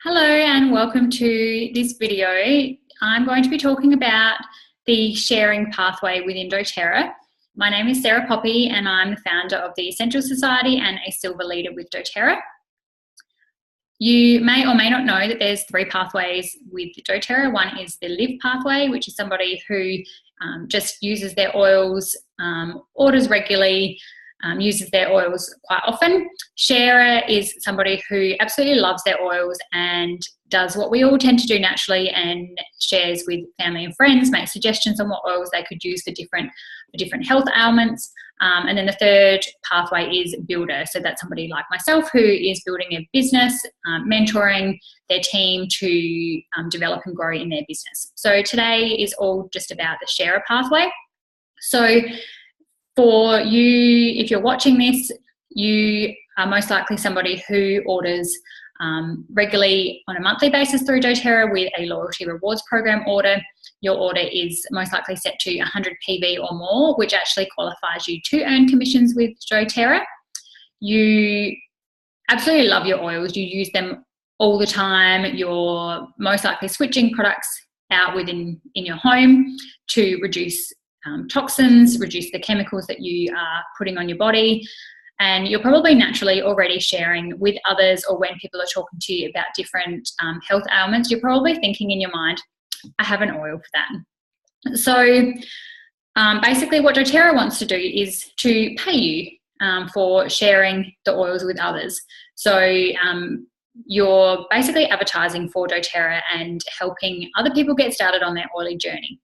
Hello and welcome to this video. I'm going to be talking about the sharing pathway within doTERRA. My name is Sarah Poppy and I'm the founder of the Essential Society and a Silver Leader with doTERRA. You may or may not know that there's three pathways with doTERRA. One is the Live pathway, which is somebody who just uses their oils, orders regularly, uses their oils quite often. Sharer is somebody who absolutely loves their oils and does what we all tend to do naturally and shares with family and friends, makes suggestions on what oils they could use for different health ailments. And then the third pathway is builder. So that's somebody like myself who is building a business, mentoring their team to develop and grow in their business. So today is all just about the sharer pathway. So for you, if you're watching this, you are most likely somebody who orders regularly on a monthly basis through doTERRA with a loyalty rewards program order. Your order is most likely set to 100 PV or more, which actually qualifies you to earn commissions with doTERRA. You absolutely love your oils. You use them all the time. You're most likely switching products out in your home to reduce toxins, reduce the chemicals that you are putting on your body. And you're probably naturally already sharing with others, or when people are talking to you about different health ailments, you're probably thinking in your mind, I have an oil for that. So basically what doTERRA wants to do is to pay you for sharing the oils with others. So you're basically advertising for doTERRA and helping other people get started on their oily journey.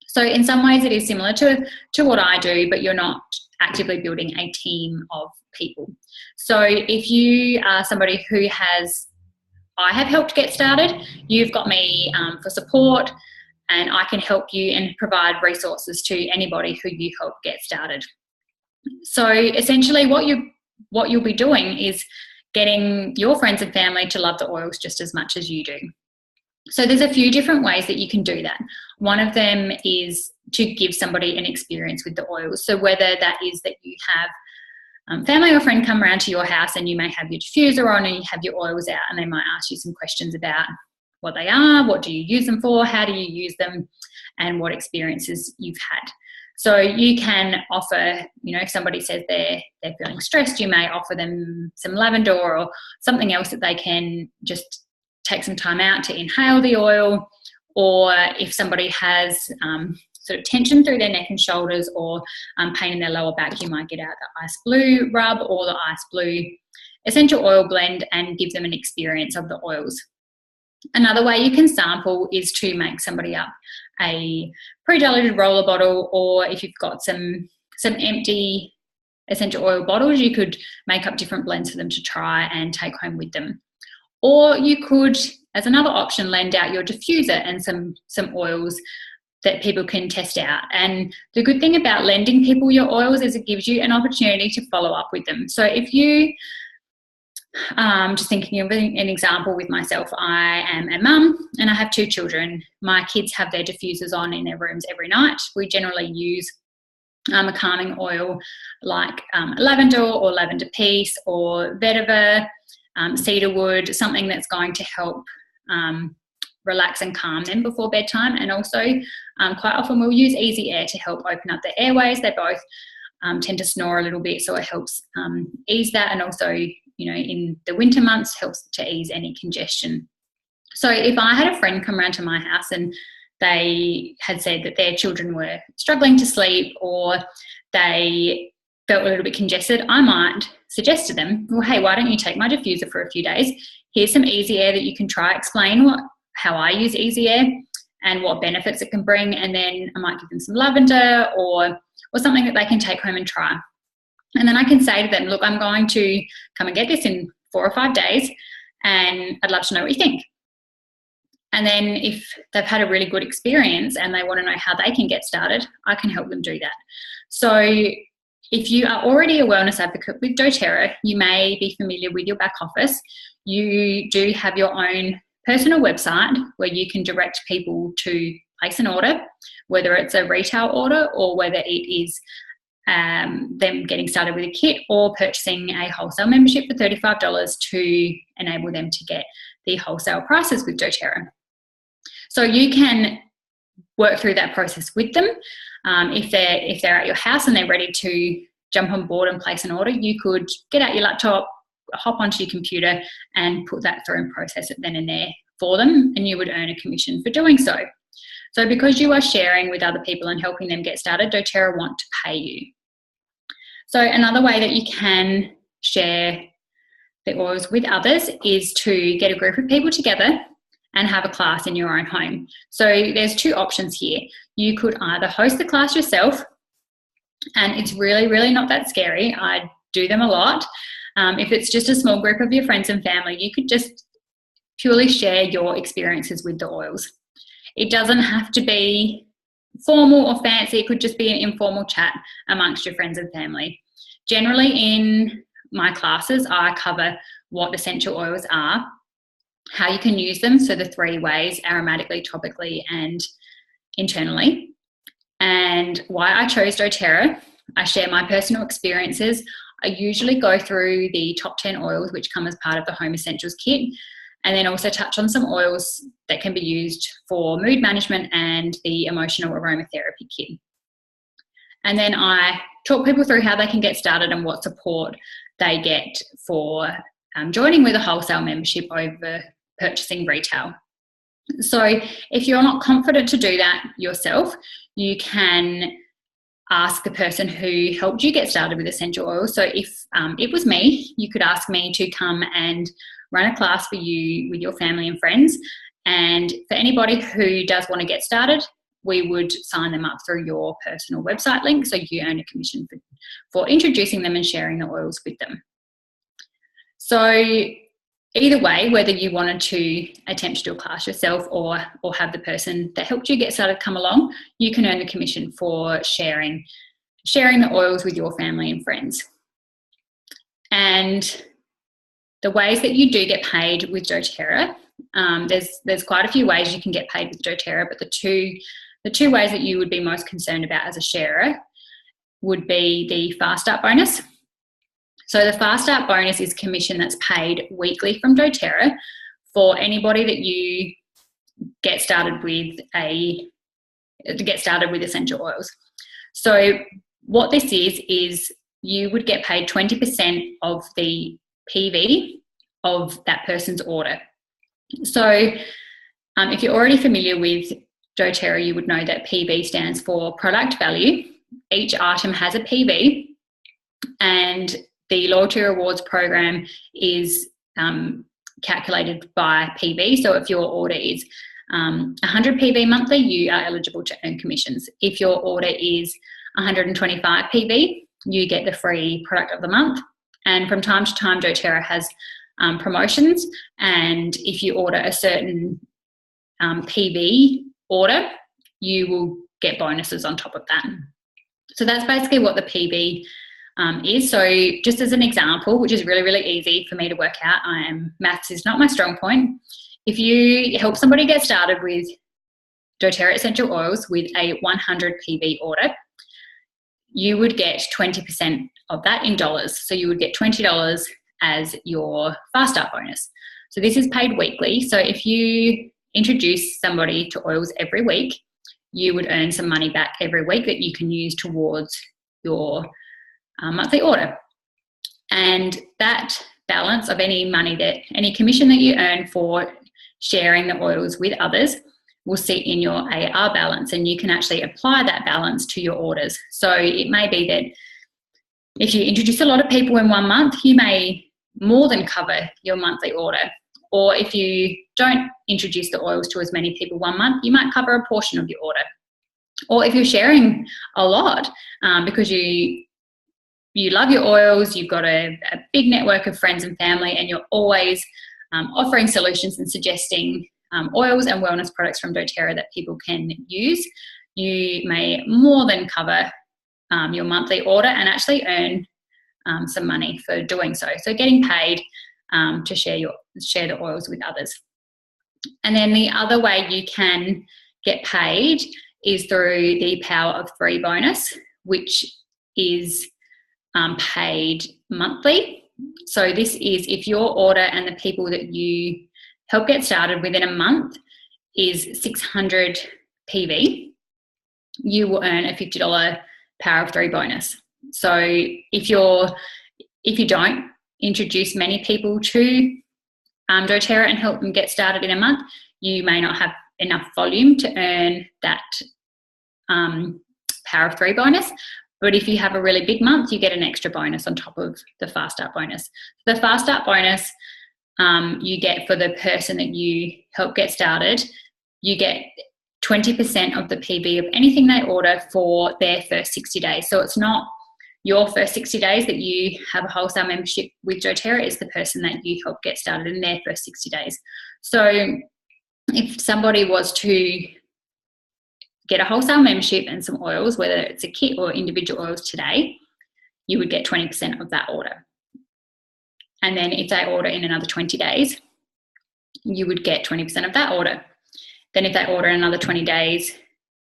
So in some ways it is similar to what I do, but you're not actively building a team of people. So if you are somebody who I have helped get started, you've got me for support, and I can help you and provide resources to anybody who you help get started. So essentially what you'll be doing is getting your friends and family to love the oils just as much as you do. So there's a few different ways that you can do that. One of them is to give somebody an experience with the oils. So whether that is that you have family or friend come around to your house and you may have your diffuser on and you have your oils out, and they might ask you some questions about what they are, what do you use them for, how do you use them, and what experiences you've had. So you can offer, if somebody says they're feeling stressed, you may offer them some lavender or something else that they can just take some time out to inhale the oil. Or if somebody has sort of tension through their neck and shoulders, or pain in their lower back, you might get out the Ice Blue rub or the Ice Blue essential oil blend and give them an experience of the oils. Another way you can sample is to make somebody up a pre-diluted roller bottle, or if you've got some empty essential oil bottles, you could make up different blends for them to try and take home with them. Or you could, as another option, lend out your diffuser and some oils that people can test out. And the good thing about lending people your oils is it gives you an opportunity to follow up with them. So if you, just thinking of an example with myself, I am a mum and I have 2 children. My kids have their diffusers on in their rooms every night. We generally use a calming oil like lavender or lavender peace or vetiver, cedarwood, something that's going to help relax and calm them before bedtime. And also quite often we'll use Easy Air to help open up the airways. They both tend to snore a little bit, so it helps ease that, and also in the winter months helps to ease any congestion. So if I had a friend come around to my house and they had said that their children were struggling to sleep, or they felt a little bit congested, I might suggest to them, well, hey, why don't you take my diffuser for a few days? Here's some Easy Air that you can try, explain how I use Easy Air and what benefits it can bring, and then I might give them some lavender or something that they can take home and try. And then I can say to them, look, I'm going to come and get this in 4 or 5 days, and I'd love to know what you think. And then if they've had a really good experience and they want to know how they can get started, I can help them do that. So if you are already a wellness advocate with doTERRA, you may be familiar with your back office. You do have your own personal website where you can direct people to place an order, whether it's a retail order or whether it is them getting started with a kit, or purchasing a wholesale membership for $35 to enable them to get the wholesale prices with doTERRA. So you can work through that process with them. If they're at your house and they're ready to jump on board and place an order, you could get out your laptop, hop onto your computer and put that through and process it then and there for them, and you would earn a commission for doing so. So because you are sharing with other people and helping them get started, doTERRA want to pay you. So another way that you can share the oils with others is to get a group of people together and have a class in your own home. So there's two options here. You could either host the class yourself, and it's really, really not that scary. I do them a lot. If it's just a small group of your friends and family, you could just purely share your experiences with the oils. It doesn't have to be formal or fancy. It could just be an informal chat amongst your friends and family. Generally in my classes, I cover what essential oils are, how you can use them, so the 3 ways: aromatically, topically, and internally, and why I chose doTERRA. I share my personal experiences. I usually go through the top 10 oils which come as part of the Home Essentials kit, and then also touch on some oils that can be used for mood management and the emotional aromatherapy kit. And then I talk people through how they can get started and what support they get for joining with a wholesale membership over purchasing retail. So if you're not confident to do that yourself, you can ask the person who helped you get started with essential oils. So if it was me, you could ask me to come and run a class for you with your family and friends. And for anybody who does want to get started, we would sign them up through your personal website link, so you earn a commission for introducing them and sharing the oils with them. So either way, whether you wanted to attempt to do a class yourself or have the person that helped you get started come along, you can earn the commission for sharing the oils with your family and friends. And the ways that you do get paid with doTERRA, there's quite a few ways you can get paid with doTERRA, but the two ways that you would be most concerned about as a sharer would be the Fast Start bonus. So the Fast Start bonus is commission that's paid weekly from doTERRA for anybody that you get started with essential oils. So what this is you would get paid 20% of the PV of that person's order. So if you're already familiar with doTERRA, you would know that PV stands for product value. Each item has a PV, and the loyalty rewards program is calculated by PV. So if your order is 100 PV monthly, you are eligible to earn commissions. If your order is 125 PV, you get the free product of the month. And from time to time, doTERRA has promotions, and if you order a certain PV order, you will get bonuses on top of that. So that's basically what the PV is. So just as an example, which is really, really easy for me to work out, maths is not my strong point. If you help somebody get started with doTERRA essential oils with a 100 PV order, you would get 20% of that in dollars. So you would get $20 as your Fast Start bonus. So this is paid weekly. So if you introduce somebody to oils every week, you would earn some money back every week that you can use towards your monthly order. And that balance of any commission that you earn for sharing the oils with others will sit in your AR balance, and you can actually apply that balance to your orders. So it may be that if you introduce a lot of people in 1 month, you may more than cover your monthly order. Or if you don't introduce the oils to as many people 1 month, you might cover a portion of your order. Or if you're sharing a lot because you love your oils, you've got a big network of friends and family, and you're always offering solutions and suggesting oils and wellness products from doTERRA that people can use, you may more than cover your monthly order and actually earn some money for doing so. So getting paid to share the oils with others. And then the other way you can get paid is through the Power of 3 bonus, which is paid monthly. So this is if your order and the people that you help get started within a month is 600 PV, you will earn a $50 Power of 3 bonus. So if you don't introduce many people to doTERRA and help them get started in a month, you may not have enough volume to earn that Power of 3 bonus. But if you have a really big month, you get an extra bonus on top of the Fast Start bonus. The Fast Start bonus you get for the person that you help get started, you get 20% of the PB of anything they order for their first 60 days. So it's not your first 60 days that you have a wholesale membership with doTERRA, it's the person that you help get started in their first 60 days. So if somebody was to get a wholesale membership and some oils, whether it's a kit or individual oils today, you would get 20% of that order. And then if they order in another 20 days, you would get 20% of that order. Then if they order in another 20 days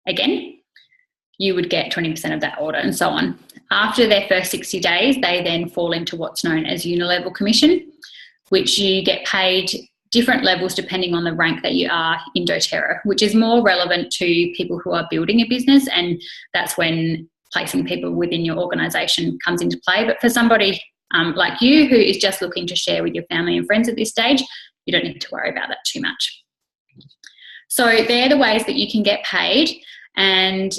again, you would get 20% of that order, and so on. After their first 60 days, they then fall into what's known as unilevel commission, which you get paid different levels depending on the rank that you are in doTERRA, which is more relevant to people who are building a business, and that's when placing people within your organisation comes into play. But for somebody like you who is just looking to share with your family and friends at this stage, you don't need to worry about that too much. So they're the ways that you can get paid, and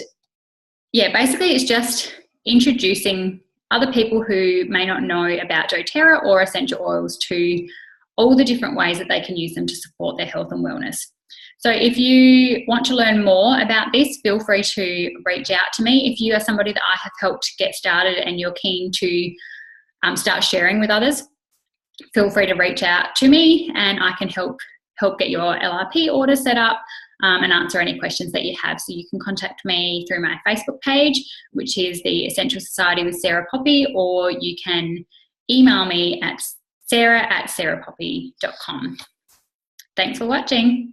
yeah, basically it's just introducing other people who may not know about doTERRA or essential oils to all the different ways that they can use them to support their health and wellness. So if you want to learn more about this, feel free to reach out to me. If you are somebody that I have helped get started and you're keen to start sharing with others, feel free to reach out to me and I can help get your LRP order set up and answer any questions that you have. So you can contact me through my Facebook page, which is the Essential Society with Sarah Poppy, or you can email me at sarah@sarahpoppy.com. Thanks for watching.